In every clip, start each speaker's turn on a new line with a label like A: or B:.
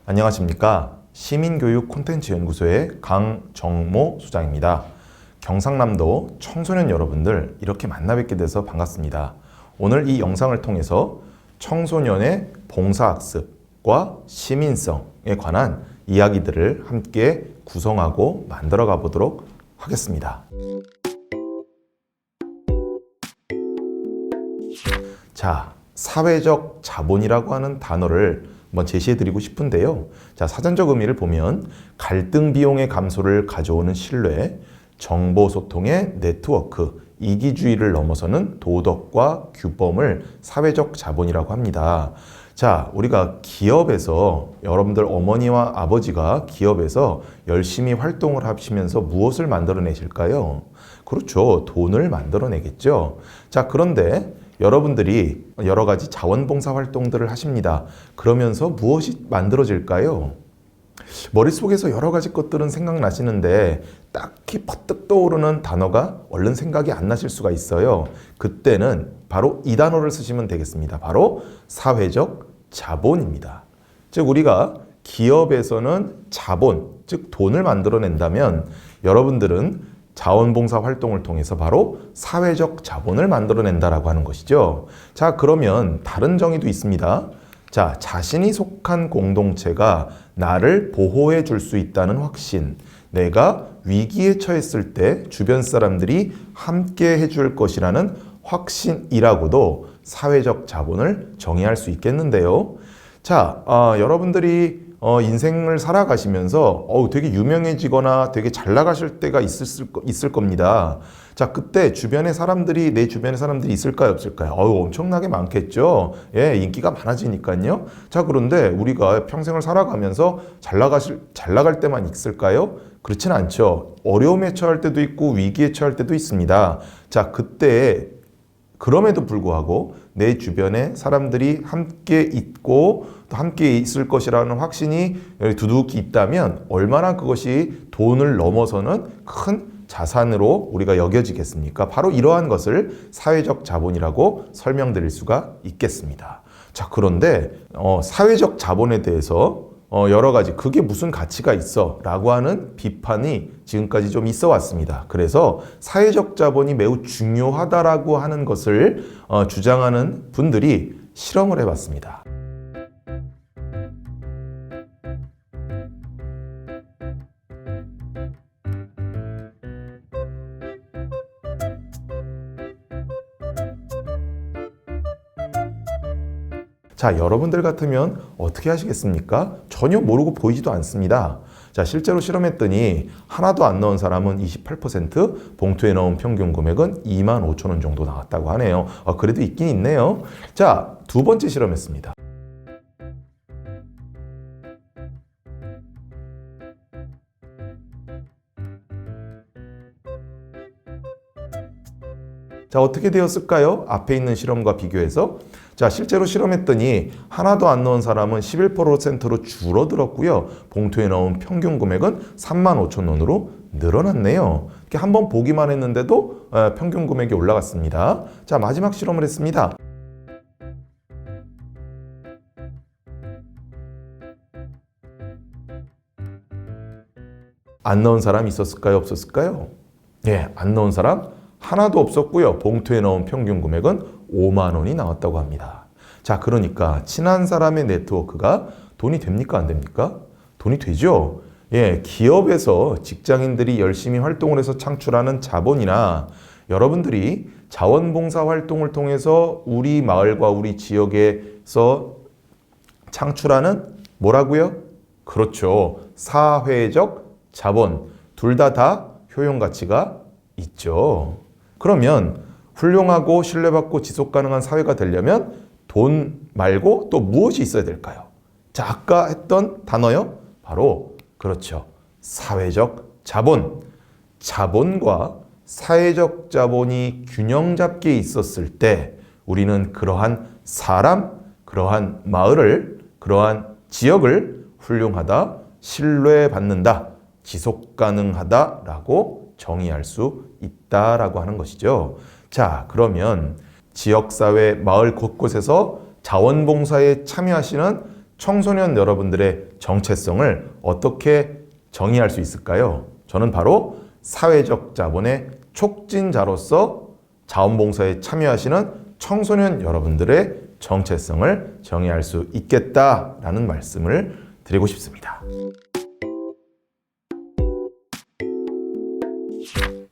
A: 안녕하십니까. 시민교육 콘텐츠연구소의 강정모 수장입니다. 경상남도 청소년 여러분들 이렇게 만나 뵙게 돼서 반갑습니다. 오늘 이 영상을 통해서 청소년의 봉사학습과 시민성에 관한 이야기들을 함께 구성하고 만들어 가보도록 하겠습니다. 자, 사회적 자본이라고 하는 단어를 한번 제시해드리고 싶은데요. 자, 사전적 의미를 보면 갈등 비용의 감소를 가져오는 신뢰, 정보 소통의 네트워크, 이기주의를 넘어서는 도덕과 규범을 사회적 자본이라고 합니다. 자, 우리가 기업에서 여러분들 어머니와 아버지가 기업에서 열심히 활동을 하시면서 무엇을 만들어내실까요? 그렇죠. 돈을 만들어내겠죠. 자, 그런데 여러분들이 여러 가지 자원봉사 활동들을 하십니다. 그러면서 무엇이 만들어질까요? 머릿속에서 여러 가지 것들은 생각나시는데 딱히 퍼뜩 떠오르는 단어가 얼른 생각이 안 나실 수가 있어요. 그때는 바로 이 단어를 쓰시면 되겠습니다. 바로 사회적 자본입니다. 즉 우리가 기업에서는 자본, 즉 돈을 만들어낸다면 여러분들은 자원봉사 활동을 통해서 바로 사회적 자본을 만들어낸다라고 하는 것이죠. 자, 그러면 다른 정의도 있습니다. 자, 자신이 속한 공동체가 나를 보호해 줄 수 있다는 확신, 내가 위기에 처했을 때 주변 사람들이 함께 해줄 것이라는 확신이라고도 사회적 자본을 정의할 수 있겠는데요. 자, 여러분들이 인생을 살아가시면서 되게 유명해지거나 되게 잘 나가실 때가 있을 겁니다. 자, 그때 내 주변에 사람들이 있을까요, 없을까요? 엄청나게 많겠죠. 예, 인기가 많아지니까요. 자, 그런데 우리가 평생을 살아가면서 잘 나갈 때만 있을까요? 그렇진 않죠. 어려움에 처할 때도 있고 위기에 처할 때도 있습니다. 자, 그때 그럼에도 불구하고 내 주변에 사람들이 함께 있고 또 함께 있을 것이라는 확신이 두둑이 있다면 얼마나 그것이 돈을 넘어서는 큰 자산으로 우리가 여겨지겠습니까? 바로 이러한 것을 사회적 자본이라고 설명드릴 수가 있겠습니다. 자, 그런데 사회적 자본에 대해서 여러 가지 그게 무슨 가치가 있어 라고 하는 비판이 지금까지 좀 있어 왔습니다. 그래서 사회적 자본이 매우 중요하다라고 하는 것을 주장하는 분들이 실험을 해봤습니다. 자, 여러분들 같으면 어떻게 하시겠습니까? 전혀 모르고 보이지도 않습니다. 자, 실제로 실험했더니 하나도 안 넣은 사람은 28%, 봉투에 넣은 평균 금액은 25,000원 정도 나왔다고 하네요. 그래도 있긴 있네요. 자, 두 번째 실험했습니다. 자, 어떻게 되었을까요? 앞에 있는 실험과 비교해서. 자, 실제로 실험했더니 하나도 안 넣은 사람은 11%로 줄어들었고요. 봉투에 넣은 평균 금액은 35,000원으로 늘어났네요. 이렇게 한번 보기만 했는데도 평균 금액이 올라갔습니다. 자, 마지막 실험을 했습니다. 안 넣은 사람 있었을까요? 없었을까요? 예, 안 넣은 사람 하나도 없었고요. 봉투에 넣은 평균 금액은 5만 원이 나왔다고 합니다. 자, 그러니까 친한 사람의 네트워크가 돈이 됩니까? 안 됩니까? 돈이 되죠. 예, 기업에서 직장인들이 열심히 활동을 해서 창출하는 자본이나 여러분들이 자원봉사 활동을 통해서 우리 마을과 우리 지역에서 창출하는 뭐라고요? 그렇죠. 사회적 자본. 둘 다 효용 가치가 있죠. 그러면 훌륭하고 신뢰받고 지속 가능한 사회가 되려면 돈 말고 또 무엇이 있어야 될까요? 자, 아까 했던 단어요. 바로 그렇죠. 사회적 자본. 자본과 사회적 자본이 균형 잡게 있었을 때 우리는 그러한 사람, 그러한 마을을, 그러한 지역을 훌륭하다, 신뢰받는다, 지속 가능하다라고 정의할 수 있다라고 하는 것이죠. 자, 그러면 지역사회, 마을 곳곳에서 자원봉사에 참여하시는 청소년 여러분들의 정체성을 어떻게 정의할 수 있을까요? 저는 바로 사회적 자본의 촉진자로서 자원봉사에 참여하시는 청소년 여러분들의 정체성을 정의할 수 있겠다라는 말씀을 드리고 싶습니다.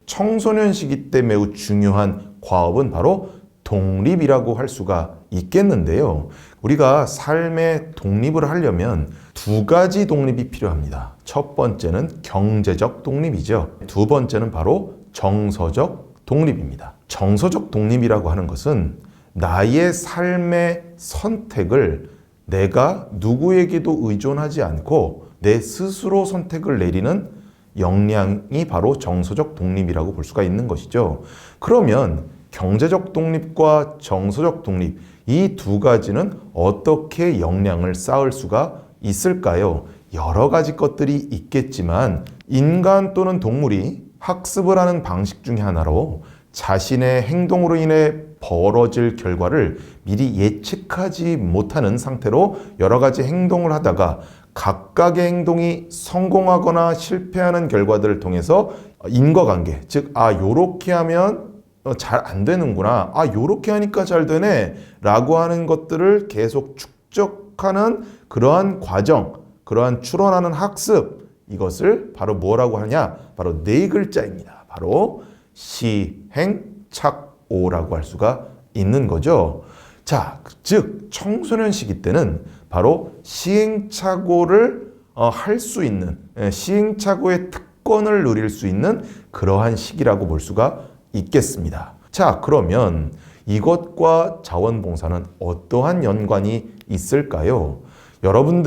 A: 청소년 시기 때 매우 중요한 과업은 바로 독립이라고 할 수가 있겠는데요. 우리가 삶의 독립을 하려면 두 가지 독립이 필요합니다. 첫 번째는 경제적 독립이죠. 두 번째는 바로 정서적 독립입니다. 정서적 독립이라고 하는 것은 나의 삶의 선택을 내가 누구에게도 의존하지 않고 내 스스로 선택을 내리는 역량이 바로 정서적 독립이라고 볼 수가 있는 것이죠. 그러면 경제적 독립과 정서적 독립, 이 두 가지는 어떻게 역량을 쌓을 수가 있을까요? 여러 가지 것들이 있겠지만 인간 또는 동물이 학습을 하는 방식 중에 하나로 자신의 행동으로 인해 벌어질 결과를 미리 예측하지 못하는 상태로 여러 가지 행동을 하다가 각각의 행동이 성공하거나 실패하는 결과들을 통해서 인과관계, 즉 요렇게 하면 잘 안 되는구나, 요렇게 하니까 잘 되네 라고 하는 것들을 계속 축적하는 그러한 과정, 그러한 추론하는 학습, 이것을 바로 뭐라고 하냐? 바로 네 글자입니다. 바로 시행착오라고 할 수가 있는 거죠. 자, 즉 청소년 시기 때는 바로 시행착오를 할 수 있는, 시행착오의 특권을 누릴 수 있는 그러한 시기라고 볼 수가 있겠습니다. 자, 그러면 이것과 자원봉사는 어떠한 연관이 있을까요? 여러분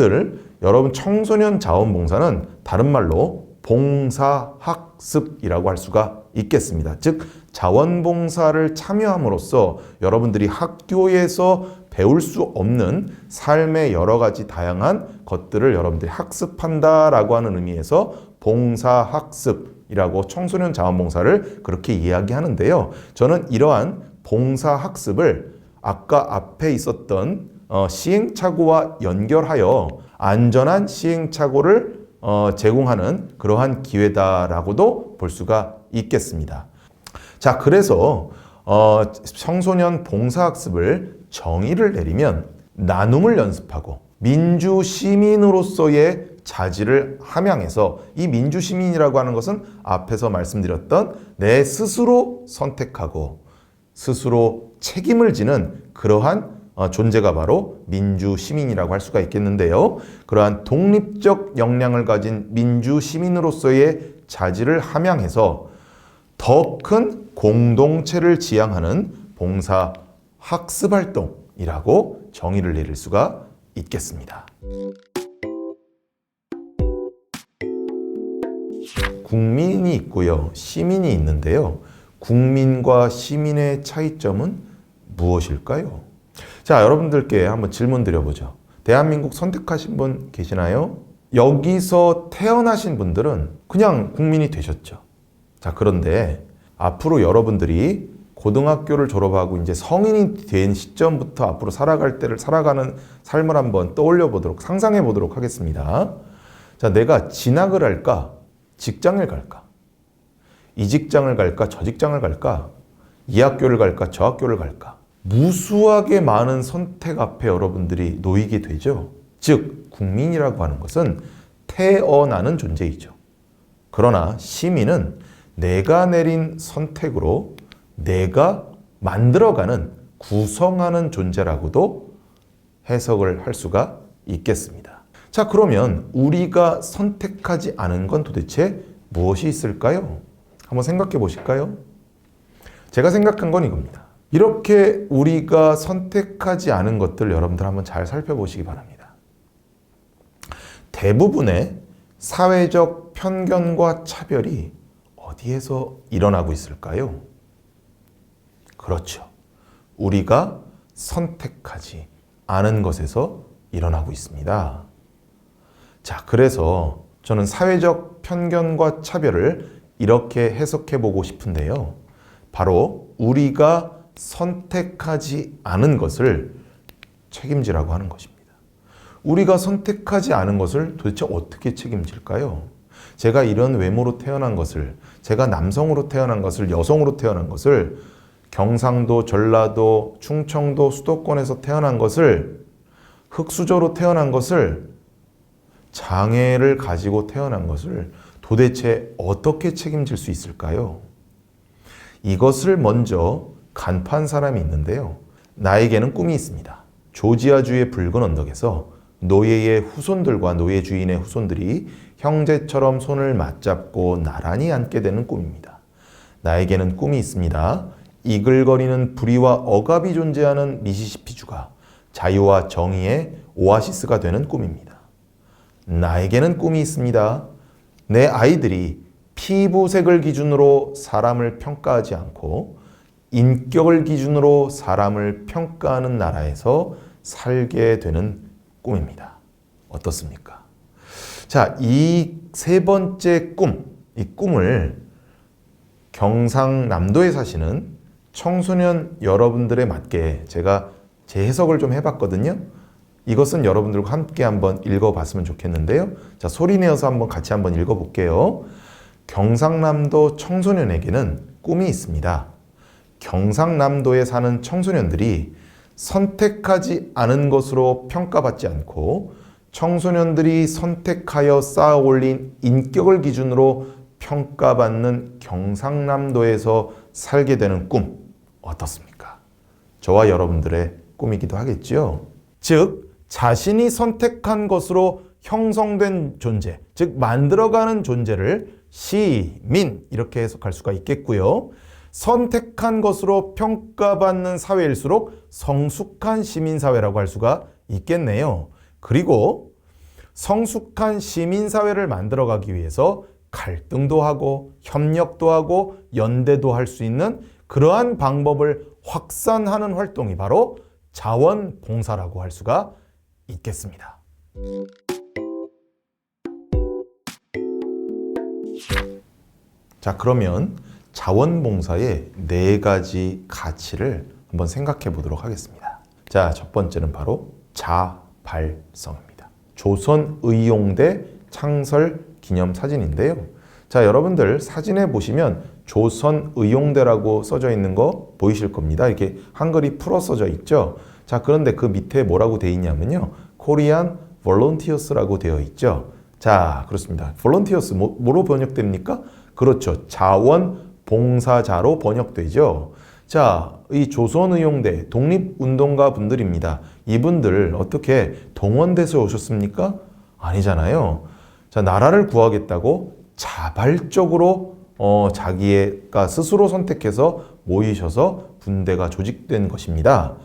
A: 청소년 자원봉사는 다른 말로 봉사학습이라고 할 수가 있겠습니다. 즉 자원봉사를 참여함으로써 여러분들이 학교에서 배울 수 없는 삶의 여러 가지 다양한 것들을 여러분들이 학습한다라고 하는 의미에서 봉사학습이라고 청소년 자원봉사를 그렇게 이야기하는데요. 저는 이러한 봉사학습을 아까 앞에 있었던 시행착오와 연결하여 안전한 시행착오를 제공하는 그러한 기회다라고도 볼 수가 있겠습니다. 자, 그래서 청소년 봉사학습을 정의를 내리면 나눔을 연습하고 민주시민으로서의 자질을 함양해서, 이 민주시민이라고 하는 것은 앞에서 말씀드렸던 내 스스로 선택하고 스스로 책임을 지는 그러한 존재가 바로 민주시민이라고 할 수가 있겠는데요. 그러한 독립적 역량을 가진 민주시민으로서의 자질을 함양해서 더 큰 공동체를 지향하는 봉사 학습활동이라고 정의를 내릴 수가 있겠습니다. 국민이 있고요, 시민이 있는데요. 국민과 시민의 차이점은 무엇일까요? 자, 여러분들께 한번 질문 드려보죠. 대한민국 선택하신 분 계시나요? 여기서 태어나신 분들은 그냥 국민이 되셨죠. 자, 그런데 앞으로 여러분들이 고등학교를 졸업하고 이제 성인이 된 시점부터 앞으로 살아가는 삶을 한번 떠올려 보도록, 상상해 보도록 하겠습니다. 자, 내가 진학을 할까? 직장을 갈까? 이 직장을 갈까? 저 직장을 갈까? 이 학교를 갈까? 저 학교를 갈까? 무수하게 많은 선택 앞에 여러분들이 놓이게 되죠. 즉, 국민이라고 하는 것은 태어나는 존재이죠. 그러나 시민은 내가 내린 선택으로 내가 만들어가는, 구성하는 존재라고도 해석을 할 수가 있겠습니다. 자, 그러면 우리가 선택하지 않은 건 도대체 무엇이 있을까요? 한번 생각해 보실까요? 제가 생각한 건 이겁니다. 이렇게 우리가 선택하지 않은 것들 여러분들 한번 잘 살펴보시기 바랍니다. 대부분의 사회적 편견과 차별이 어디에서 일어나고 있을까요? 그렇죠. 우리가 선택하지 않은 것에서 일어나고 있습니다. 자, 그래서 저는 사회적 편견과 차별을 이렇게 해석해 보고 싶은데요. 바로 우리가 선택하지 않은 것을 책임지라고 하는 것입니다. 우리가 선택하지 않은 것을 도대체 어떻게 책임질까요? 제가 이런 외모로 태어난 것을, 제가 남성으로 태어난 것을, 여성으로 태어난 것을, 경상도, 전라도, 충청도, 수도권에서 태어난 것을, 흑수저로 태어난 것을, 장애를 가지고 태어난 것을 도대체 어떻게 책임질 수 있을까요? 이것을 먼저 간파한 사람이 있는데요. 나에게는 꿈이 있습니다. 조지아주의 붉은 언덕에서 노예의 후손들과 노예 주인의 후손들이 형제처럼 손을 맞잡고 나란히 앉게 되는 꿈입니다. 나에게는 꿈이 있습니다. 이글거리는 부리와 억압이 존재하는 미시시피주가 자유와 정의의 오아시스가 되는 꿈입니다. 나에게는 꿈이 있습니다. 내 아이들이 피부색을 기준으로 사람을 평가하지 않고 인격을 기준으로 사람을 평가하는 나라에서 살게 되는 꿈입니다. 어떻습니까? 자, 이 세 번째 꿈, 이 꿈을 경상남도에 사시는 청소년 여러분들에 맞게 제가 재해석을 좀 해봤거든요. 이것은 여러분들과 함께 한번 읽어봤으면 좋겠는데요. 자, 소리 내어서 한번 같이 한번 읽어볼게요. 경상남도 청소년에게는 꿈이 있습니다. 경상남도에 사는 청소년들이 선택하지 않은 것으로 평가받지 않고 청소년들이 선택하여 쌓아 올린 인격을 기준으로 평가받는 경상남도에서 살게 되는 꿈, 어떻습니까? 저와 여러분들의 꿈이기도 하겠지요. 즉, 자신이 선택한 것으로 형성된 존재, 즉 만들어가는 존재를 시민 이렇게 해석할 수가 있겠고요. 선택한 것으로 평가받는 사회일수록 성숙한 시민사회라고 할 수가 있겠네요. 그리고 성숙한 시민사회를 만들어가기 위해서 갈등도 하고 협력도 하고 연대도 할 수 있는 그러한 방법을 확산하는 활동이 바로 자원봉사라고 할 수가 있겠습니다. 자, 그러면 자원봉사의 4가지 가치를 한번 생각해 보도록 하겠습니다. 자, 첫 번째는 바로 자발성입니다. 조선의용대 창설 기념사진인데요. 자, 여러분들 사진에 보시면 조선의용대라고 써져 있는 거 보이실 겁니다. 이렇게 한글이 풀어 써져 있죠. 자, 그런데 그 밑에 뭐라고 되어 있냐면요. 코리안 볼런티어스라고 되어 있죠. 자, 그렇습니다. 볼런티어스 뭐로 번역됩니까? 그렇죠. 자원봉사자로 번역되죠. 자, 이 조선의용대 독립운동가 분들입니다. 이분들 어떻게 동원돼서 오셨습니까? 아니잖아요. 자, 나라를 구하겠다고 자발적으로 자기가 스스로 선택해서 모이셔서 군대가 조직된 것입니다.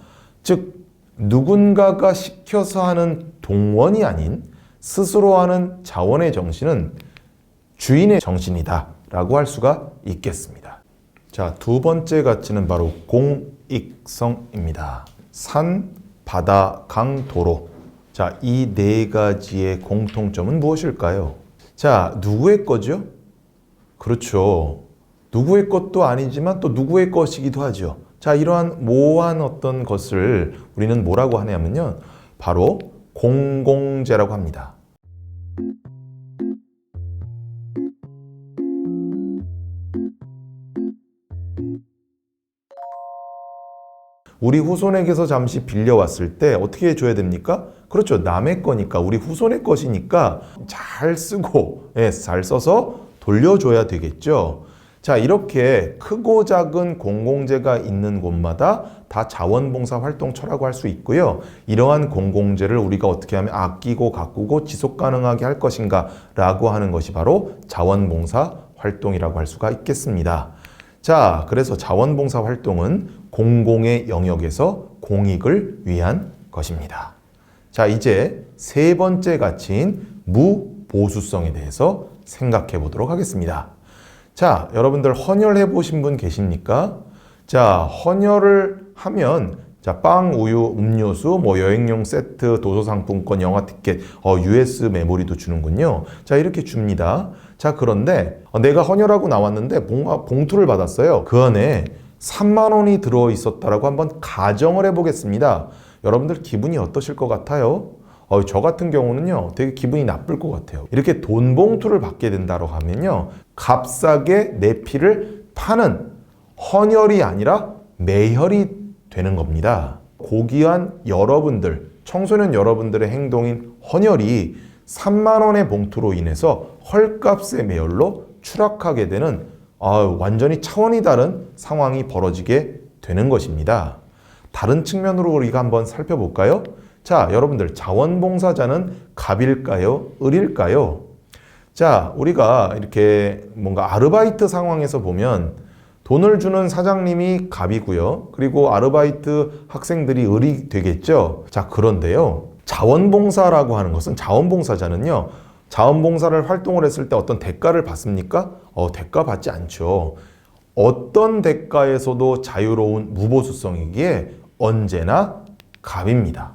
A: 즉, 누군가가 시켜서 하는 동원이 아닌 스스로 하는 자원의 정신은 주인의 정신이다 라고 할 수가 있겠습니다. 자, 두 번째 가치는 바로 공익성입니다. 산, 바다, 강, 도로. 자, 이 4가지의 공통점은 무엇일까요? 자, 누구의 거죠? 그렇죠. 누구의 것도 아니지만 또 누구의 것이기도 하죠. 자, 이러한 모호한 어떤 것을 우리는 뭐라고 하냐면요. 바로 공공재라고 합니다. 우리 후손에게서 잠시 빌려왔을 때 어떻게 해줘야 됩니까? 그렇죠. 남의 거니까, 우리 후손의 것이니까 잘 쓰고, 잘 써서 돌려줘야 되겠죠. 자, 이렇게 크고 작은 공공재가 있는 곳마다 다 자원봉사 활동처라고 할 수 있고요. 이러한 공공재를 우리가 어떻게 하면 아끼고 가꾸고 지속 가능하게 할 것인가 라고 하는 것이 바로 자원봉사 활동이라고 할 수가 있겠습니다. 자, 그래서 자원봉사 활동은 공공의 영역에서 공익을 위한 것입니다. 자, 이제 세 번째 가치인 무보수성에 대해서 생각해 보도록 하겠습니다. 자, 여러분들 헌혈해 보신 분 계십니까? 자, 헌혈을 하면 자, 빵, 우유, 음료수, 여행용 세트, 도서상품권, 영화 티켓, US 메모리도 주는군요. 자, 이렇게 줍니다. 자, 그런데 내가 헌혈하고 나왔는데 뭔가 봉투를 받았어요. 그 안에 3만 원이 들어 있었다라고 한번 가정을 해보겠습니다. 여러분들 기분이 어떠실 것 같아요? 저 같은 경우는요, 되게 기분이 나쁠 것 같아요. 이렇게 돈 봉투를 받게 된다고 하면요, 값싸게 내 피를 파는 헌혈이 아니라 매혈이 되는 겁니다. 고귀한 여러분들, 청소년 여러분들의 행동인 헌혈이 3만 원의 봉투로 인해서 헐값의 매혈로 추락하게 되는 완전히 차원이 다른 상황이 벌어지게 되는 것입니다. 다른 측면으로 우리가 한번 살펴볼까요? 자, 여러분들, 자원봉사자는 갑일까요? 을일까요? 자, 우리가 이렇게 뭔가 아르바이트 상황에서 보면 돈을 주는 사장님이 갑이고요. 그리고 아르바이트 학생들이 을이 되겠죠. 자, 그런데요, 자원봉사라고 하는 것은, 자원봉사자는요, 자원봉사를 활동을 했을 때 어떤 대가를 받습니까? 대가 받지 않죠. 어떤 대가에서도 자유로운 무보수성이기에 언제나 갑입니다.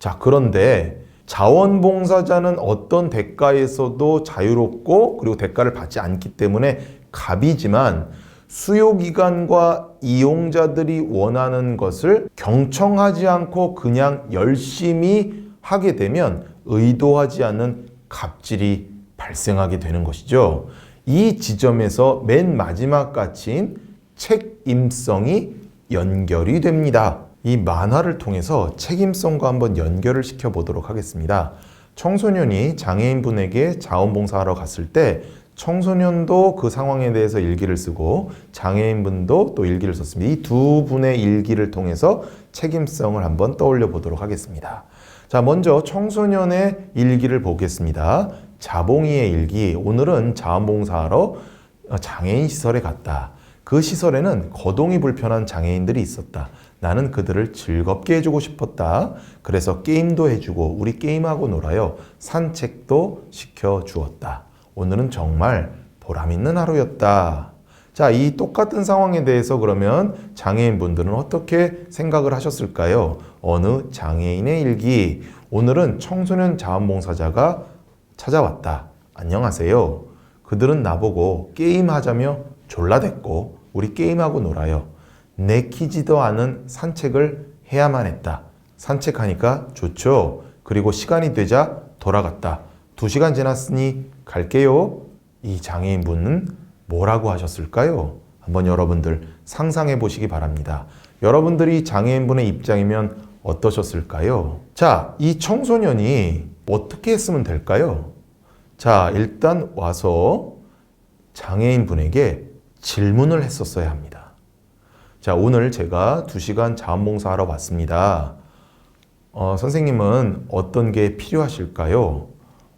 A: 자, 그런데 자원봉사자는 어떤 대가에서도 자유롭고 그리고 대가를 받지 않기 때문에 갑이지만, 수요기관과 이용자들이 원하는 것을 경청하지 않고 그냥 열심히 하게 되면 의도하지 않은 갑질이 발생하게 되는 것이죠. 이 지점에서 맨 마지막 가치인 책임성이 연결이 됩니다. 이 만화를 통해서 책임성과 한번 연결을 시켜보도록 하겠습니다. 청소년이 장애인분에게 자원봉사하러 갔을 때 청소년도 그 상황에 대해서 일기를 쓰고 장애인분도 또 일기를 썼습니다. 이 두 분의 일기를 통해서 책임성을 한번 떠올려 보도록 하겠습니다. 자, 먼저 청소년의 일기를 보겠습니다. 자봉이의 일기. 오늘은 자원봉사하러 장애인 시설에 갔다. 그 시설에는 거동이 불편한 장애인들이 있었다. 나는 그들을 즐겁게 해주고 싶었다. 그래서 게임도 해주고 우리 게임하고 놀아요. 산책도 시켜주었다. 오늘은 정말 보람있는 하루였다. 자, 이 똑같은 상황에 대해서 그러면 장애인분들은 어떻게 생각을 하셨을까요? 어느 장애인의 일기. 오늘은 청소년 자원봉사자가 찾아왔다. 안녕하세요. 그들은 나보고 게임하자며 졸라댔고 우리 게임하고 놀아요. 내키지도 않은 산책을 해야만 했다. 산책하니까 좋죠. 그리고 시간이 되자 돌아갔다. 2시간 지났으니 갈게요. 이 장애인분은 뭐라고 하셨을까요? 한번 여러분들 상상해 보시기 바랍니다. 여러분들이 장애인분의 입장이면 어떠셨을까요? 자, 이 청소년이 어떻게 했으면 될까요? 자, 일단 와서 장애인분에게 질문을 했었어야 합니다. 자, 오늘 제가 2시간 자원봉사하러 왔습니다. 선생님은 어떤 게 필요하실까요?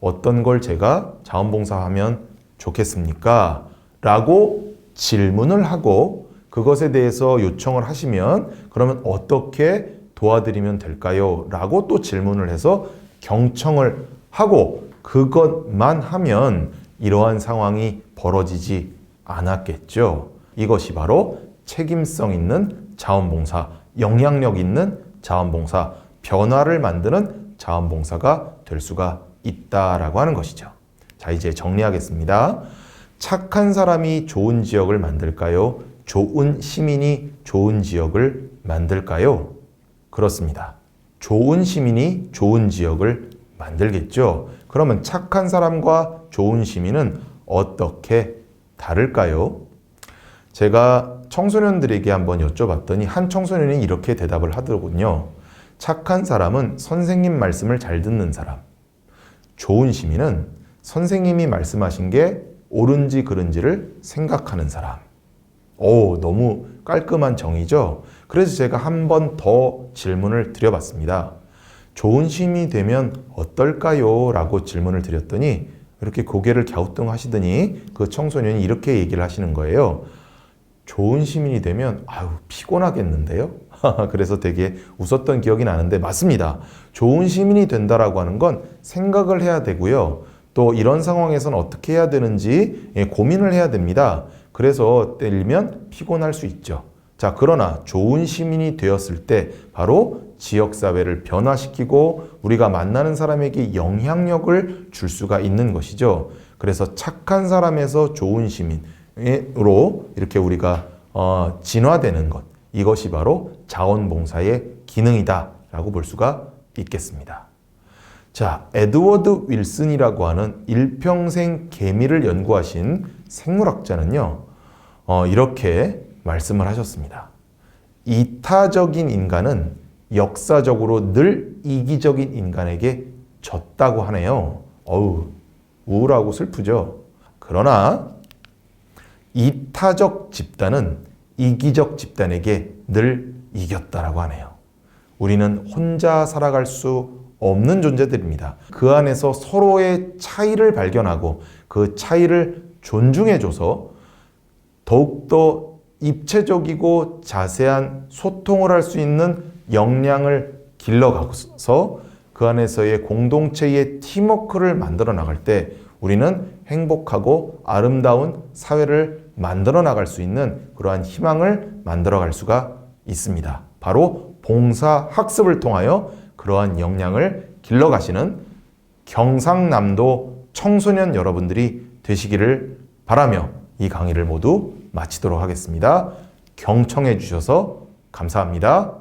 A: 어떤 걸 제가 자원봉사하면 좋겠습니까? 라고 질문을 하고 그것에 대해서 요청을 하시면 그러면 어떻게 도와드리면 될까요? 라고 또 질문을 해서 경청을 하고 그것만 하면 이러한 상황이 벌어지지 않았겠죠. 이것이 바로 책임성 있는 자원봉사, 영향력 있는 자원봉사, 변화를 만드는 자원봉사가 될 수가 있다라고 하는 것이죠. 자, 이제 정리하겠습니다. 착한 사람이 좋은 지역을 만들까요? 좋은 시민이 좋은 지역을 만들까요? 그렇습니다. 좋은 시민이 좋은 지역을 만들겠죠. 그러면 착한 사람과 좋은 시민은 어떻게 다를까요? 제가 청소년들에게 한번 여쭤봤더니 한 청소년이 이렇게 대답을 하더군요. 착한 사람은 선생님 말씀을 잘 듣는 사람. 좋은 시민은 선생님이 말씀하신 게 옳은지 그른지를 생각하는 사람. 너무 깔끔한 정의죠. 그래서 제가 한 번 더 질문을 드려봤습니다. 좋은 시민이 되면 어떨까요? 라고 질문을 드렸더니 이렇게 고개를 갸우뚱하시더니 그 청소년이 이렇게 얘기를 하시는 거예요. 좋은 시민이 되면 피곤하겠는데요? 그래서 되게 웃었던 기억이 나는데 맞습니다. 좋은 시민이 된다라고 하는 건 생각을 해야 되고요. 또 이런 상황에서는 어떻게 해야 되는지 고민을 해야 됩니다. 그래서 때리면 피곤할 수 있죠. 자, 그러나 좋은 시민이 되었을 때 바로 지역사회를 변화시키고 우리가 만나는 사람에게 영향력을 줄 수가 있는 것이죠. 그래서 착한 사람에서 좋은 시민으로 이렇게 우리가 진화되는 것, 이것이 바로 자원봉사의 기능이다 라고 볼 수가 있겠습니다. 자, 에드워드 윌슨이라고 하는 일평생 개미를 연구하신 생물학자는요, 이렇게 말씀을 하셨습니다. 이타적인 인간은 역사적으로 늘 이기적인 인간에게 졌다고 하네요. 어우, 우울하고 슬프죠. 그러나 이타적 집단은 이기적 집단에게 늘 이겼다라고 하네요. 우리는 혼자 살아갈 수 없는 존재들입니다. 그 안에서 서로의 차이를 발견하고 그 차이를 존중해줘서 더욱더 입체적이고 자세한 소통을 할 수 있는 역량을 길러가서 그 안에서의 공동체의 팀워크를 만들어 나갈 때 우리는 행복하고 아름다운 사회를 만들어 나갈 수 있는 그러한 희망을 만들어 갈 수가 있습니다. 바로 봉사학습을 통하여 그러한 역량을 길러가시는 경상남도 청소년 여러분들이 되시기를 바라며 이 강의를 모두 마치도록 하겠습니다. 경청해 주셔서 감사합니다.